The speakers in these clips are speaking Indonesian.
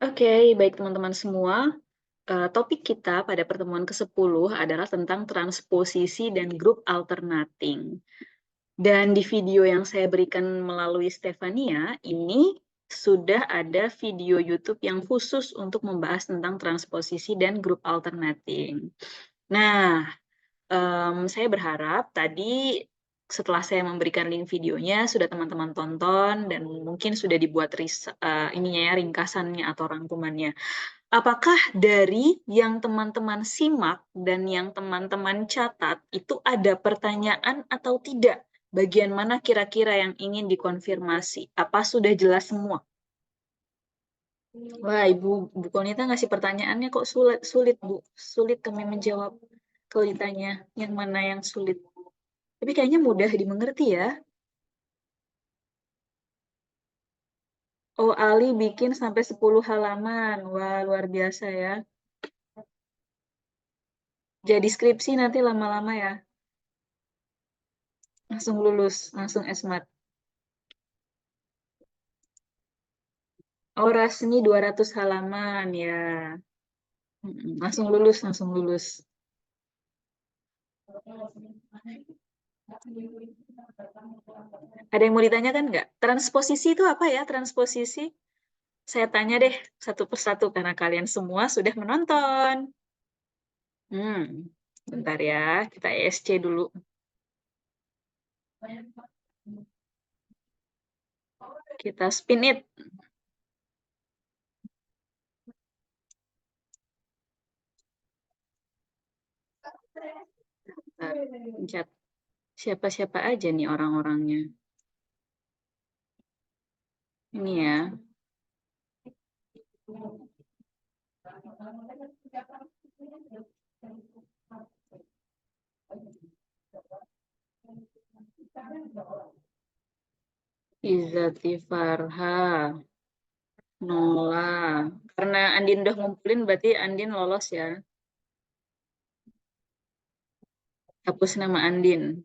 Oke, baik teman-teman semua. Topik kita pada pertemuan ke-10 adalah tentang transposisi dan grup alternating. Dan di video yang saya berikan melalui Stefania, ini sudah ada video YouTube yang khusus untuk membahas tentang transposisi dan grup alternating. Nah, saya berharap tadi setelah saya memberikan link videonya sudah teman-teman tonton dan mungkin sudah dibuat ininya ya, ringkasannya atau rangkumannya. Apakah dari yang teman-teman simak dan yang teman-teman catat itu ada pertanyaan atau tidak? Bagian mana kira-kira yang ingin dikonfirmasi? Apa sudah jelas semua? Wah, Bu Konita ngasih pertanyaannya kok sulit, Bu. Sulit kami menjawab kalau ditanya yang mana yang sulit. Tapi kayaknya mudah dimengerti ya. Oh, Ali bikin sampai 10 halaman. Wah, luar biasa ya. Jadi skripsi nanti lama-lama ya. Langsung lulus, langsung esmat. Oh, Rasni 200 halaman ya. Langsung lulus, langsung lulus. Ada yang mau ditanyakan nggak? Transposisi itu apa ya, transposisi? Saya tanya deh satu persatu karena kalian semua sudah menonton. Bentar ya, kita ESC dulu. Kita spin it. Pencet siapa-siapa aja nih orang-orangnya. Ini ya. Izati Farha, Nola. Karena Andin udah ngumpulin, berarti Andin lolos ya. Hapus nama Andin.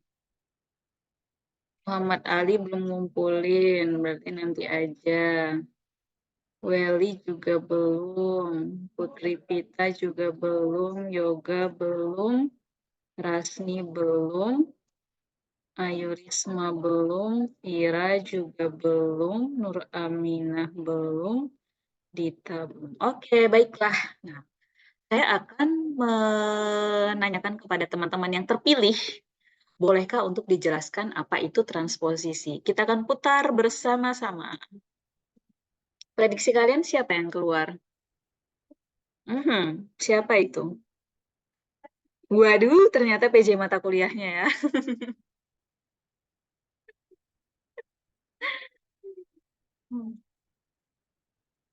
Muhammad Ali belum ngumpulin, berarti nanti aja. Welly juga belum. Putri Pita juga belum. Yoga belum. Rasni belum. Ayu Risma belum. Ira juga belum. Nur Aminah belum. Dita belum. Oke, baiklah. Nah, saya akan menanyakan kepada teman-teman yang terpilih, bolehkah untuk dijelaskan apa itu transposisi? Kita akan putar bersama-sama. Prediksi kalian siapa yang keluar? Siapa itu? Waduh, ternyata PJ mata kuliahnya ya.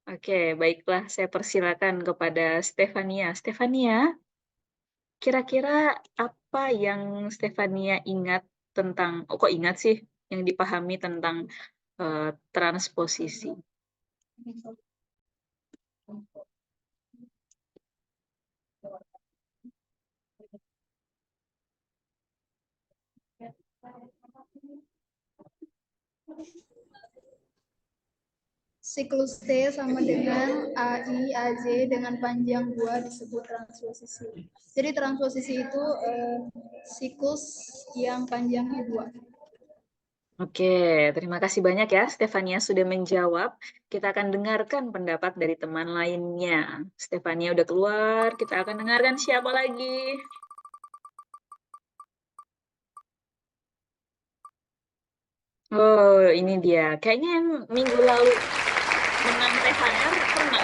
Oke, baiklah. Saya persilakan kepada Stefania. Stefania, kira-kira apa yang Stefania ingat tentang, oh kok ingat sih, yang dipahami tentang transposisi? Siklus T sama dengan AI, AJ dengan panjang 2 disebut transposisi. Jadi transposisi itu siklus yang panjangnya 2. Oke, terima kasih banyak ya Stefania sudah menjawab. Kita akan dengarkan pendapat dari teman lainnya. Stefania udah keluar, kita akan dengarkan siapa lagi. Oh, ini dia. Kayaknya yang minggu lalu menang THR pernah.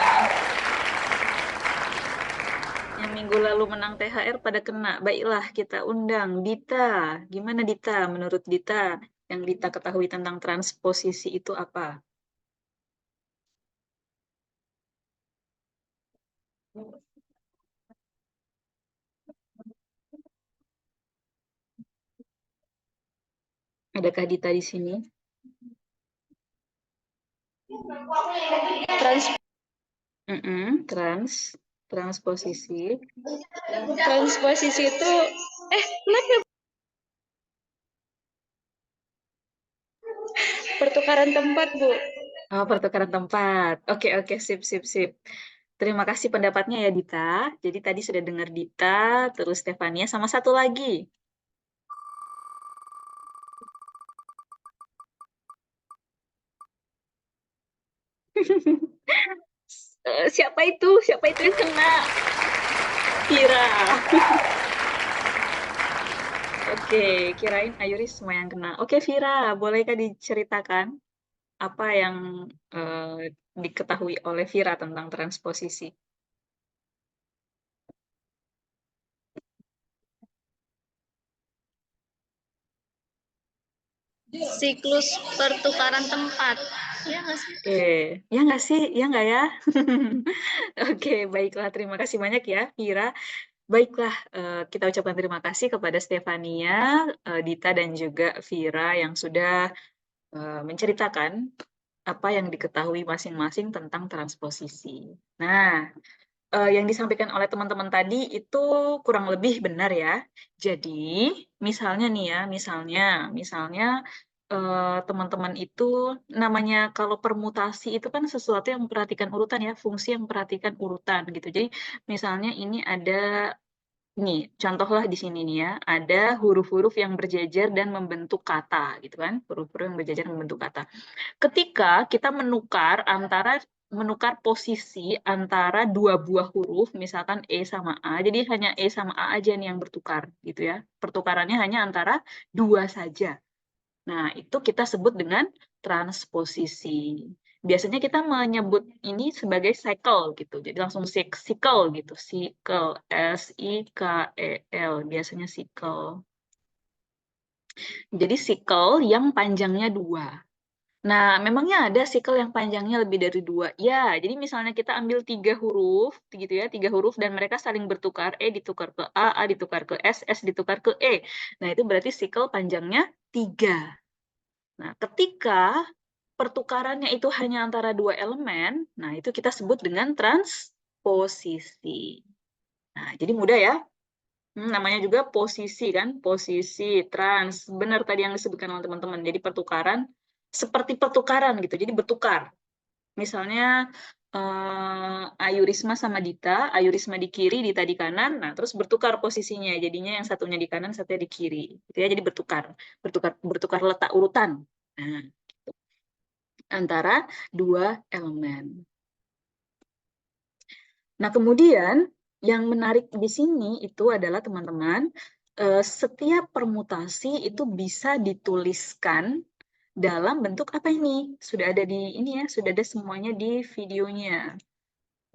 Yang minggu lalu menang THR pada kena. Baiklah, kita undang Dita. Gimana Dita? Menurut Dita, yang Dita ketahui tentang transposisi itu apa? Adakah Dita di sini? Transposisi. Transposisi itu kenapa pertukaran tempat, Bu? Oh, pertukaran tempat. Oke, oke, sip, sip, sip. Terima kasih pendapatnya ya, Dita. Jadi tadi sudah dengar Dita, terus Stefania, sama satu lagi. Siapa itu? Siapa itu yang kena? Vira. Oke, kirain Ayuris semua yang kena. Oke, Vira, bolehkah diceritakan apa yang diketahui oleh Vira tentang transposisi? Siklus pertukaran tempat. Ya nggak sih? Ya nggak sih? Ya nggak ya? Oke, baiklah. Terima kasih banyak ya, Vira. Baiklah, kita ucapkan terima kasih kepada Stefania, Dita, dan juga Vira yang sudah menceritakan apa yang diketahui masing-masing tentang transposisi. Nah, yang disampaikan oleh teman-teman tadi itu kurang lebih benar ya. Jadi, misalnya nih ya, misalnya teman-teman itu namanya kalau permutasi itu kan sesuatu yang memperhatikan urutan ya, fungsi yang memperhatikan urutan gitu. Jadi, misalnya ini ada nih, contohlah di sini nih ya, ada huruf-huruf yang berjejer dan membentuk kata gitu kan, huruf-huruf yang berjejer dan membentuk kata. Ketika kita menukar posisi antara dua buah huruf, misalkan E sama A, jadi hanya E sama A aja nih yang bertukar, gitu ya. Pertukarannya hanya antara dua saja. Nah, itu kita sebut dengan transposisi. Biasanya kita menyebut ini sebagai cycle gitu. Jadi langsung cycle gitu. Cycle, S-I-K-E-L. Biasanya cycle. Jadi cycle yang panjangnya dua. Nah, memangnya ada cycle yang panjangnya lebih dari dua? Ya, jadi misalnya kita ambil tiga huruf, gitu ya, tiga huruf dan mereka saling bertukar, E ditukar ke A ditukar ke S ditukar ke E. Nah, itu berarti cycle panjangnya tiga. Nah, ketika pertukarannya itu hanya antara dua elemen, nah itu kita sebut dengan transposisi. Nah, jadi mudah ya. Namanya juga posisi kan, posisi, trans. Benar tadi yang disebutkan oleh teman-teman. Jadi pertukaran seperti pertukaran gitu. Jadi bertukar. Misalnya Ayu Risma sama Dita, Ayu Risma di kiri, Dita di kanan. Nah, terus bertukar posisinya. Jadinya yang satunya di kanan, satunya di kiri. Gitu ya. Jadi bertukar, bertukar letak urutan. Nah, antara dua elemen. Nah, kemudian yang menarik di sini itu adalah teman-teman, setiap permutasi itu bisa dituliskan dalam bentuk apa ini? Sudah ada di ini ya, sudah ada semuanya di videonya.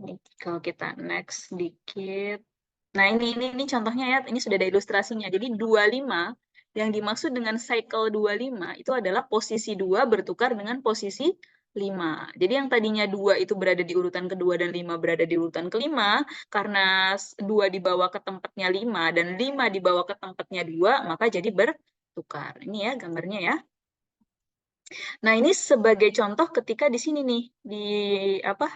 Ini kalau kita next sedikit. Nah, ini contohnya ya, ini sudah ada ilustrasinya. Jadi 25 yang dimaksud dengan cycle 25 itu adalah posisi 2 bertukar dengan posisi 5. Jadi yang tadinya 2 itu berada di urutan kedua dan 5 berada di urutan kelima, karena 2 dibawa ke tempatnya 5 dan 5 dibawa ke tempatnya 2, maka jadi bertukar. Ini ya gambarnya ya. Nah, ini sebagai contoh ketika di sini nih, di apa?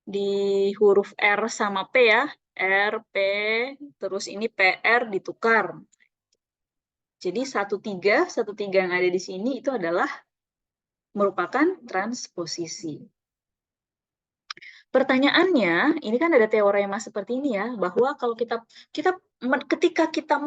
Di huruf R sama P ya, R, P, terus ini PR ditukar. Jadi satu tiga yang ada di sini itu adalah merupakan transposisi. Pertanyaannya, ini kan ada teorema seperti ini ya, bahwa kalau ketika kita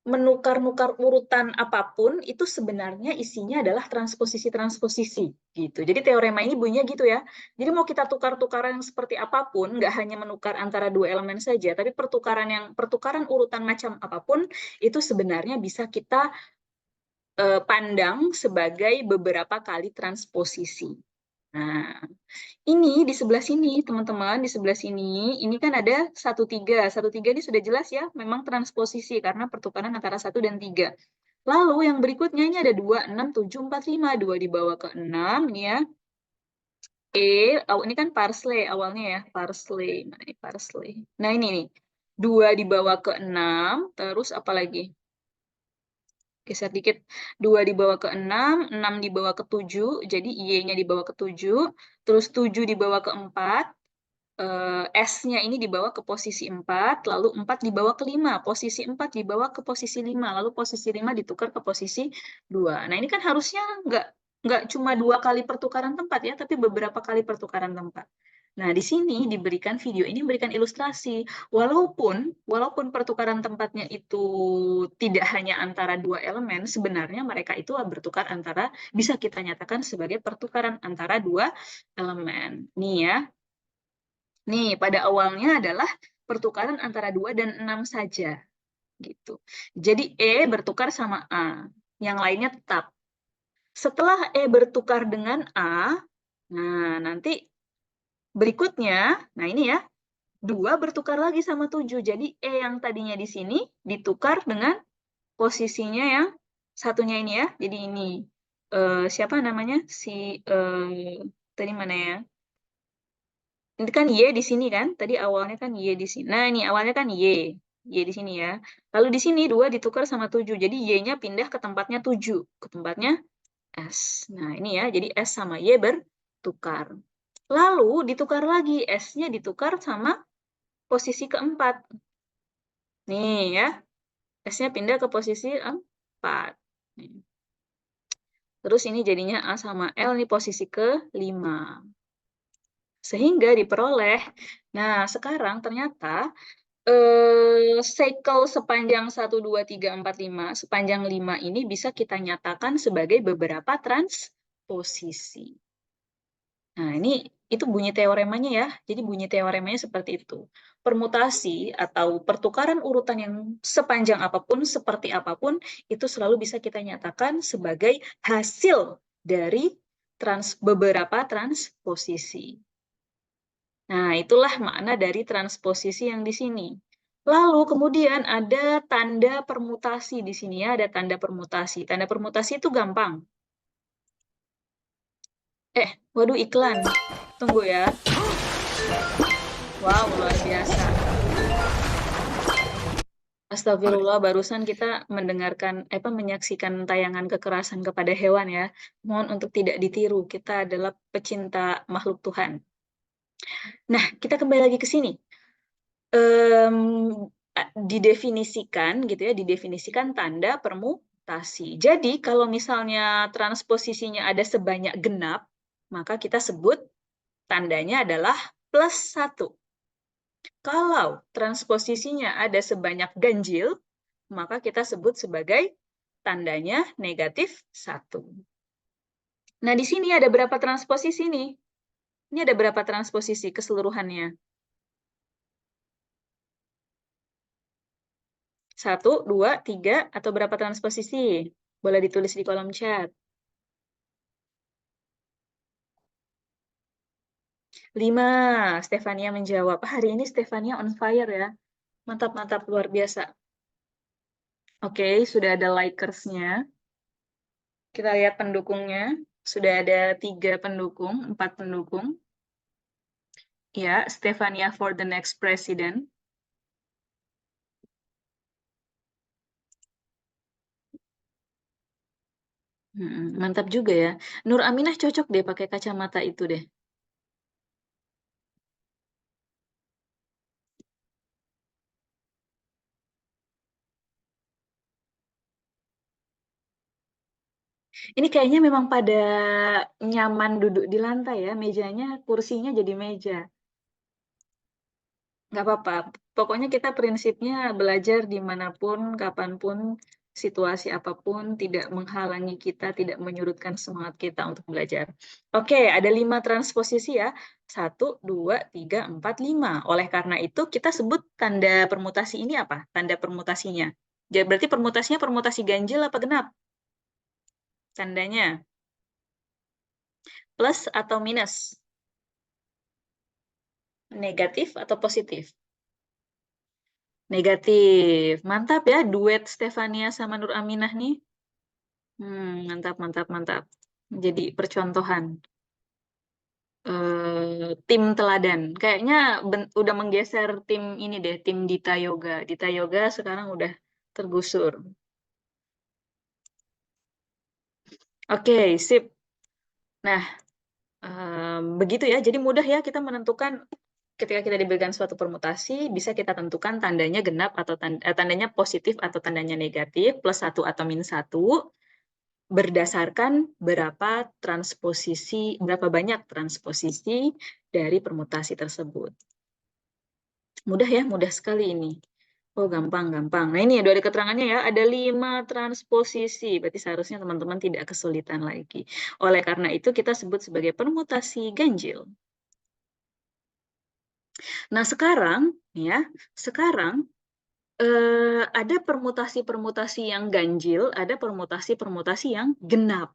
menukar-nukar urutan apapun itu sebenarnya isinya adalah transposisi-transposisi gitu. Jadi teorema ini bunyinya gitu ya. Jadi mau kita tukar-tukaran seperti apapun, nggak hanya menukar antara dua elemen saja, tapi pertukaran urutan macam apapun itu sebenarnya bisa kita pandang sebagai beberapa kali transposisi. Nah, ini di sebelah sini, teman-teman, di sebelah sini, ini kan ada 1, 3. 1, 3 ini sudah jelas ya, memang transposisi karena pertukaran antara 1 dan 3. Lalu yang berikutnya ini ada 2, 6, 7, 4, 5. 2 dibawa ke 6, ini ya. Ini kan parsley awalnya ya, parsley. Nah, ini parsley. Nah, ini nih. 2 dibawa ke 6, terus apa lagi? Geser dikit. 2 dibawa ke 6, 6 dibawa ke 7, jadi Y-nya dibawa ke 7, terus 7 dibawa ke 4, S-nya ini dibawa ke posisi 4, lalu 4 dibawa ke 5, posisi 4 dibawa ke posisi 5, lalu posisi 5 ditukar ke posisi 2. Nah, ini kan harusnya nggak cuma 2 kali pertukaran tempat ya, tapi beberapa kali pertukaran tempat. Nah, di sini diberikan video ini memberikan ilustrasi. Walaupun pertukaran tempatnya itu tidak hanya antara 2 elemen, sebenarnya mereka itu bertukar antara, bisa kita nyatakan sebagai pertukaran antara 2 elemen. Nih ya. Nih, pada awalnya adalah pertukaran antara 2 dan 6 saja. Gitu. Jadi E bertukar sama A. Yang lainnya tetap. Setelah E bertukar dengan A, nah nanti berikutnya, nah ini ya, 2 bertukar lagi sama 7. Jadi E yang tadinya di sini ditukar dengan posisinya yang satunya ini ya. Jadi ini, siapa namanya? Tadi mana ya? Ini kan Y di sini kan? Tadi awalnya kan Y di sini. Nah ini awalnya kan Y. Y di sini ya. Lalu di sini 2 ditukar sama 7. Jadi Y-nya pindah ke tempatnya 7. Ke tempatnya S. Nah, ini ya, jadi S sama Y bertukar. Lalu ditukar lagi, S-nya ditukar sama posisi keempat. Nih ya, S-nya pindah ke posisi 4. Nih. Terus ini jadinya A sama L nih posisi ke-5. Sehingga diperoleh, nah sekarang ternyata cycle sepanjang 1, 2, 3, 4, 5, sepanjang 5 ini bisa kita nyatakan sebagai beberapa transposisi. Nah, itu bunyi teoremanya ya. Jadi bunyi teoremanya seperti itu. Permutasi atau pertukaran urutan yang sepanjang apapun, seperti apapun, itu selalu bisa kita nyatakan sebagai hasil dari beberapa transposisi. Nah, itulah makna dari transposisi yang di sini. Lalu kemudian ada tanda permutasi di sini ya, ada tanda permutasi. Tanda permutasi itu gampang. Waduh iklan. Tunggu ya. Wow, luar biasa. Astagfirullah, barusan kita menyaksikan tayangan kekerasan kepada hewan ya. Mohon untuk tidak ditiru, kita adalah pecinta makhluk Tuhan. Nah, kita kembali lagi ke sini. Didefinisikan gitu ya, didefinisikan tanda permutasi. Jadi kalau misalnya transposisinya ada sebanyak genap, maka kita sebut tandanya adalah +1. Kalau transposisinya ada sebanyak ganjil, maka kita sebut sebagai tandanya -1. Nah, di sini ada berapa transposisi nih? Ini ada berapa transposisi keseluruhannya? 1, 2, 3, atau berapa transposisi? Boleh ditulis di kolom chat. 5, Stefania menjawab. Hari ini Stefania on fire ya. Mantap-mantap, luar biasa. Oke, sudah ada likersnya. Kita lihat pendukungnya. Sudah ada 3 pendukung, 4 pendukung. Ya, Stefania for the next president. Mantap juga ya. Nur Aminah cocok deh pakai kacamata itu deh. Ini kayaknya memang pada nyaman duduk di lantai ya, mejanya, kursinya jadi meja. Nggak apa-apa, pokoknya kita prinsipnya belajar dimanapun, kapanpun, situasi apapun, tidak menghalangi kita, tidak menyurutkan semangat kita untuk belajar. Oke, ada 5 transposisi ya. 1, 2, 3, 4, 5. Oleh karena itu, kita sebut tanda permutasi ini apa? Tanda permutasinya. Jadi berarti permutasinya permutasi ganjil apa genap? Tandanya plus atau minus? Negatif atau positif? Negatif. Mantap ya, duet Stefania sama Nur Aminah nih. Mantap, mantap, mantap. Jadi percontohan. Tim teladan. Kayaknya udah menggeser tim ini deh, tim Dita Yoga. Dita Yoga sekarang udah tergusur. Oke, sip. Nah, begitu ya. Jadi mudah ya kita menentukan ketika kita diberikan suatu permutasi, bisa kita tentukan tandanya genap atau tandanya positif atau tandanya negatif, +1 atau -1. berdasarkan berapa banyak transposisi dari permutasi tersebut. Mudah ya, mudah sekali ini. Oh, gampang. Nah, ini ada keterangannya ya, ada 5 transposisi. Berarti seharusnya teman-teman tidak kesulitan lagi. Oleh karena itu, kita sebut sebagai permutasi ganjil. Nah, sekarang ada permutasi-permutasi yang ganjil, ada permutasi-permutasi yang genap.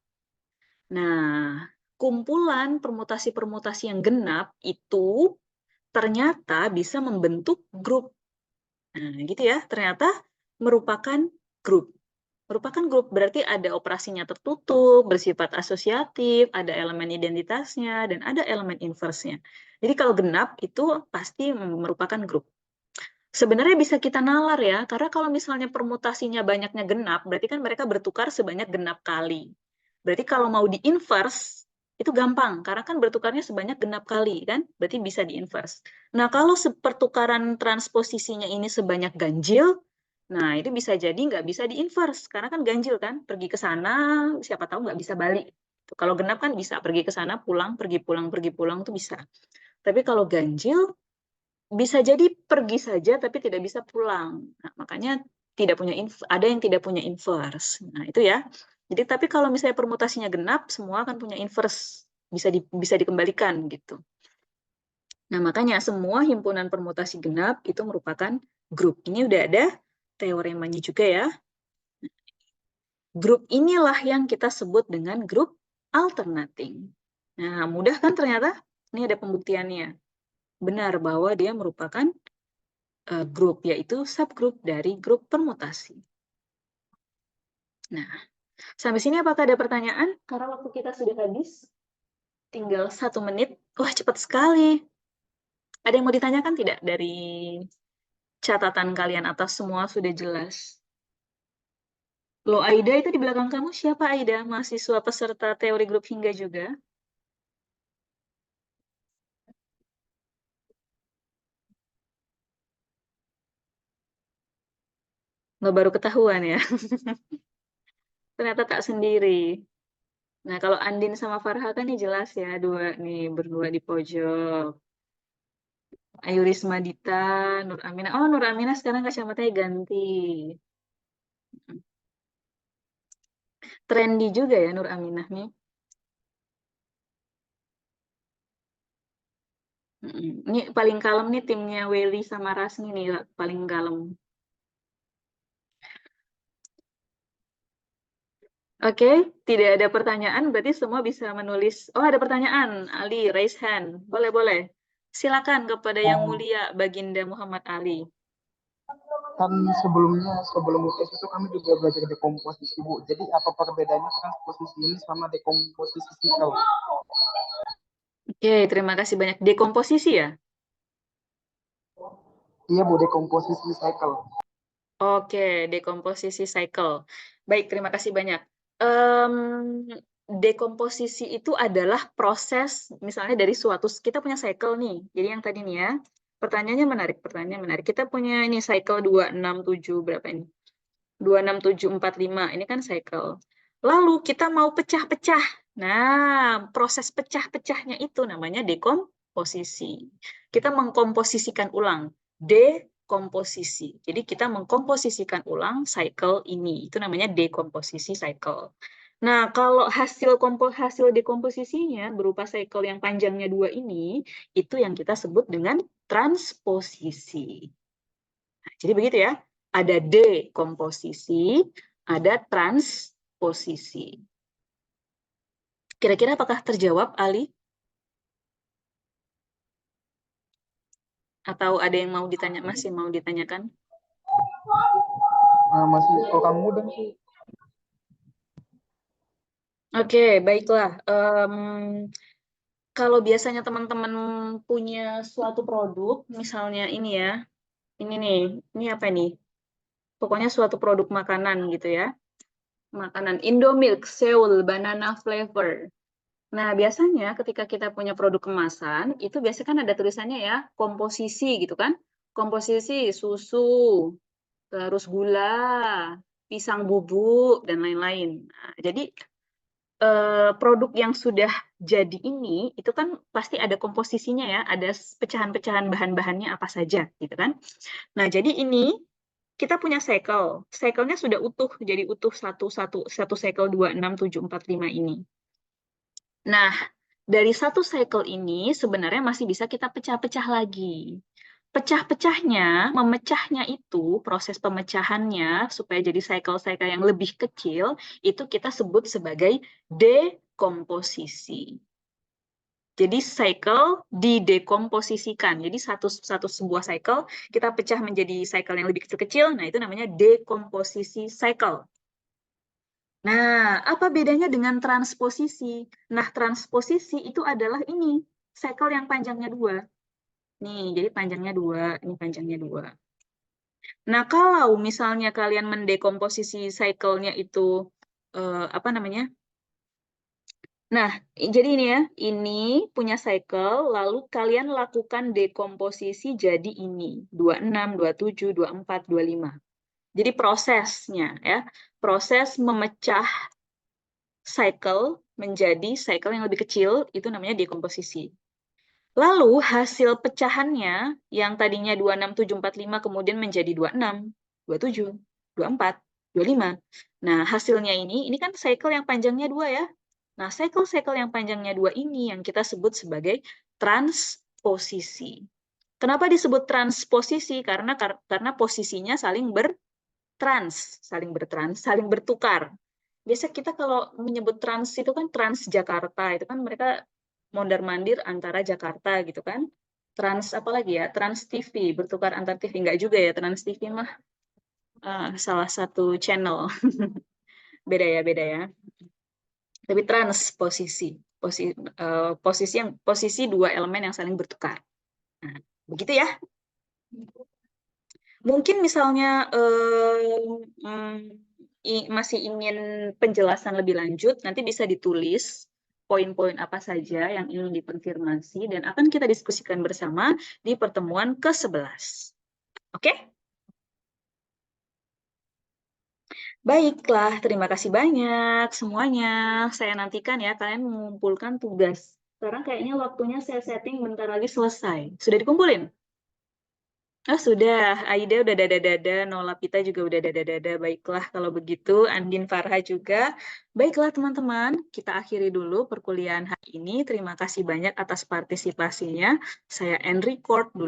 Nah, kumpulan permutasi-permutasi yang genap itu ternyata bisa membentuk grup. Nah, gitu ya, ternyata merupakan grup. Merupakan grup berarti ada operasinya tertutup, bersifat asosiatif, ada elemen identitasnya, dan ada elemen inverse-nya. Jadi kalau genap itu pasti merupakan grup. Sebenarnya bisa kita nalar ya, karena kalau misalnya permutasinya banyaknya genap, berarti kan mereka bertukar sebanyak genap kali. Berarti kalau mau di-inverse, itu gampang, karena kan bertukarnya sebanyak genap kali, kan? Berarti bisa di-inverse. Nah, kalau pertukaran transposisinya ini sebanyak ganjil, nah itu bisa jadi nggak bisa di-inverse, karena kan ganjil kan, pergi ke sana, siapa tahu nggak bisa balik. Kalau genap kan bisa, pergi ke sana, pulang, pergi pulang, itu bisa. Tapi kalau ganjil, bisa jadi pergi saja tapi tidak bisa pulang. Nah, makanya ada yang tidak punya inverse. Nah, itu ya. Jadi tapi kalau misalnya permutasinya genap, semua akan punya inverse. Bisa dikembalikan gitu. Nah, makanya semua himpunan permutasi genap itu merupakan grup. Ini udah ada teoremanya juga ya. Grup inilah yang kita sebut dengan grup alternating. Nah, mudah kan ternyata? Ini ada pembuktiannya. Benar bahwa dia merupakan grup, yaitu subgrup dari grup permutasi. Nah, sampai sini apakah ada pertanyaan? Karena waktu kita sudah habis, tinggal 1 menit. Wah, cepat sekali. Ada yang mau ditanyakan tidak dari catatan kalian atau semua sudah jelas? Loh, Aida itu di belakang kamu siapa Aida? Mahasiswa peserta teori grup hingga juga? Nggak baru ketahuan ya? Ternyata tak sendiri. Nah, kalau Andin sama Farha kan nih jelas ya, berdua di pojok. Ayu Risma Dita, Nur Aminah. Oh, Nur Aminah sekarang kacamatanya ganti. Trendy juga ya Nur Aminah nih. Ini paling kalem nih timnya Welly sama Rasmi nih, paling kalem. Oke, tidak ada pertanyaan, berarti semua bisa menulis. Oh, ada pertanyaan. Ali, raise hand. Boleh, boleh. Silakan kepada Yang Mulia Baginda Muhammad Ali. Kan sebelum UTS itu kami juga belajar dekomposisi, Bu. Jadi apa perbedaannya transposisi ini sama dekomposisi cycle? Oke, terima kasih banyak. Dekomposisi ya? Iya, Bu, dekomposisi cycle. Oke, dekomposisi cycle. Baik, terima kasih banyak. Em, dekomposisi itu adalah proses, misalnya dari kita punya cycle nih. Jadi yang tadi nih ya, pertanyaannya menarik. Kita punya ini cycle 2, 6, 7, berapa ini? 2, 6, 7, 4, 5. Ini kan cycle. Lalu kita mau pecah-pecah. Nah, proses pecah-pecahnya itu namanya dekomposisi. Kita mengkomposisikan ulang. Dekomposisi. Jadi kita mengkomposisikan ulang cycle ini. Itu namanya dekomposisi cycle. Nah, kalau hasil dekomposisinya berupa cycle yang panjangnya 2 ini, itu yang kita sebut dengan transposisi. Nah, jadi begitu ya. Ada dekomposisi, ada transposisi. Kira-kira apakah terjawab, Ali? Atau ada yang masih mau ditanyakan? Masih kalau kamu muda sih. Oke, baiklah. Kalau biasanya teman-teman punya suatu produk, misalnya ini ya, ini apa nih? Pokoknya suatu produk makanan gitu ya. Makanan Indomilk, Seoul, banana flavor. Nah, biasanya ketika kita punya produk kemasan, itu biasanya kan ada tulisannya ya, komposisi gitu kan. Komposisi susu, terus gula, pisang bubuk, dan lain-lain. Nah, jadi produk yang sudah jadi ini, itu kan pasti ada komposisinya ya, ada pecahan-pecahan bahan-bahannya apa saja, gitu kan. Nah, jadi ini kita punya cycle. Cycle-nya sudah utuh, jadi utuh satu cycle 2, 6, 7, 4, 5 ini. Nah, dari satu cycle ini sebenarnya masih bisa kita pecah-pecah lagi. Pecah-pecahnya, memecahnya itu, proses pemecahannya supaya jadi cycle-cycle yang lebih kecil, itu kita sebut sebagai dekomposisi. Jadi cycle didekomposisikan. Jadi satu sebuah cycle kita pecah menjadi cycle yang lebih kecil-kecil, nah itu namanya dekomposisi cycle. Nah, apa bedanya dengan transposisi? Nah, transposisi itu adalah ini, cycle yang panjangnya 2. Nih, jadi panjangnya 2, ini panjangnya 2. Nah, kalau misalnya kalian mendekomposisi cycle-nya itu, apa namanya? Nah, jadi ini ya, ini punya cycle, lalu kalian lakukan dekomposisi jadi ini, 26, 27, 24, 25. Jadi prosesnya ya, proses memecah cycle menjadi cycle yang lebih kecil, itu namanya dekomposisi. Lalu hasil pecahannya yang tadinya 26, 7, 4, 5 kemudian menjadi 26, 27, 24, 25. Nah, hasilnya ini kan cycle yang panjangnya 2 ya. Nah, cycle-cycle yang panjangnya 2 ini yang kita sebut sebagai transposisi. Kenapa disebut transposisi? Karena posisinya saling bertukar. Biasa kita kalau menyebut trans itu kan Transjakarta, itu kan mereka mondar-mandir antara Jakarta gitu kan. Trans apa lagi ya? Trans TV, bertukar antar TV. Enggak juga ya, Trans TV mah salah satu channel. Beda ya. Tapi transposisi, posisi dua elemen yang saling bertukar. Nah, begitu ya. Mungkin misalnya masih ingin penjelasan lebih lanjut, nanti bisa ditulis poin-poin apa saja yang ingin dikonfirmasi dan akan kita diskusikan bersama di pertemuan ke-11. Oke? Baiklah, terima kasih banyak semuanya. Saya nantikan ya kalian mengumpulkan tugas. Sekarang kayaknya waktunya saya setting bentar lagi selesai. Sudah dikumpulin? Oh sudah, Aida udah dada-dada, Nola Pita juga udah dada-dada. Baiklah kalau begitu, Andin Farha juga. Baiklah teman-teman, kita akhiri dulu perkuliahan hari ini. Terima kasih banyak atas partisipasinya. Saya end record dulu.